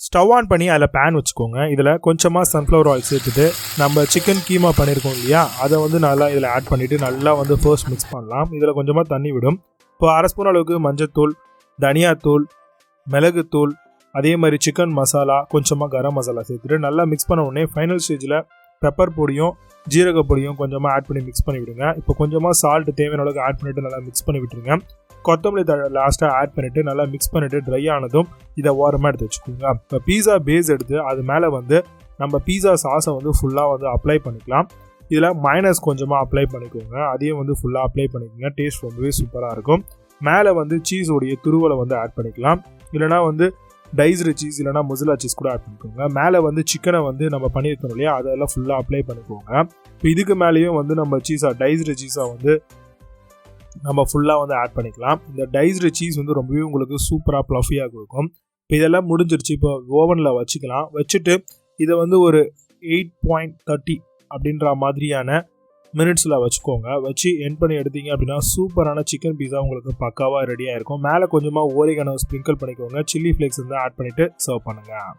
Stove on பண்ணி அதில் pan வச்சுக்கோங்க. இதில் கொஞ்சமாக சன்ஃப்ளவர் ஆயில் சேர்த்துட்டு நம்ம சிக்கன் கீமா பண்ணியிருக்கோம் இல்லையா, அதை வந்து நல்லா இதில் ஆட் பண்ணிவிட்டு நல்லா வந்து ஃபர்ஸ்ட் மிக்ஸ் பண்ணலாம். இதில் கொஞ்சமாக தண்ணி விடும். இப்போ 1/2 ஸ்பூன் அளவுக்கு மஞ்சத்தூள், தனியாத்தூள், மிளகுத்தூள், அதே மாதிரி சிக்கன் மசாலா, கொஞ்சமாக கரம் மசாலா சேர்த்துட்டு நல்லா மிக்ஸ் பண்ண உடனே ஃபைனல் ஸ்டேஜில் பெப்பர் பொடியும் ஜீரக பொடியும் கொஞ்சமாக ஆட் பண்ணி மிக்ஸ் பண்ணி விடுங்க. இப்போ கொஞ்சமாக சால்ட் தேவையான அளவுக்கு ஆட் பண்ணிவிட்டு நல்லா மிக்ஸ் பண்ணி விட்டுருங்க. கொத்தமல்லி தழை லாஸ்ட்டாக ஆட் பண்ணிவிட்டு நல்லா மிக்ஸ் பண்ணிவிட்டு ட்ரை ஆனதும் இதை ஓரமாக எடுத்து வச்சுக்கோங்க. இப்போ பீஸா பேஸ் எடுத்து அது மேலே வந்து நம்ம பீஸா சாஸை வந்து ஃபுல்லாக வந்து அப்ளை பண்ணிக்கலாம். இதில் மைனஸ் கொஞ்சமாக அப்ளை பண்ணிக்கோங்க. அதையும் வந்து ஃபுல்லாக அப்ளை பண்ணிக்கோங்க. டேஸ்ட் ரொம்பவே சூப்பராக இருக்கும். மேலே வந்து சீஸோடைய துருவலை வந்து ஆட் பண்ணிக்கலாம். இல்லைனா வந்து டைஸ்டு சீஸ் இல்லைனா மொசில்லா சீஸ் கூட ஆட் பண்ணிக்கோங்க. மேலே வந்து சிக்கனை வந்து நம்ம பண்ணியிருக்கோம் இல்லையா, அதெல்லாம் ஃபுல்லாக அப்ளை பண்ணிக்கோங்க. இப்போ இதுக்கு மேலேயும் வந்து நம்ம டைஸ்டு சீஸை வந்து நம்ம ஃபுல்லாக வந்து ஆட் பண்ணிக்கலாம். இந்த டைஸ்டு சீஸ் வந்து ரொம்பவே உங்களுக்கு சூப்பராக ப்ளஃபியாக கொடுக்கும். இப்போ இதெல்லாம் முடிஞ்சிருச்சு. இப்போ ஓவனில் வச்சுக்கலாம். வச்சுட்டு இதை வந்து ஒரு 8.30 அப்படின்ற மாதிரியான மினிட்ஸில் வச்சுக்கோங்க. வச்சு எண்ட் பண்ணி எடுத்தீங்க அப்படின்னா சூப்பரான சிக்கன் பீஸா உங்களுக்கு பக்காவாக ரெடியாக இருக்கும். மேலே கொஞ்சமாக ஓரிகனோ ஸ்ப்ரிங்கிள் பண்ணிக்கோங்க. சில்லி ஃப்ளேக்ஸ் வந்து ஆட் பண்ணிவிட்டு சர்வ் பண்ணுங்கள்.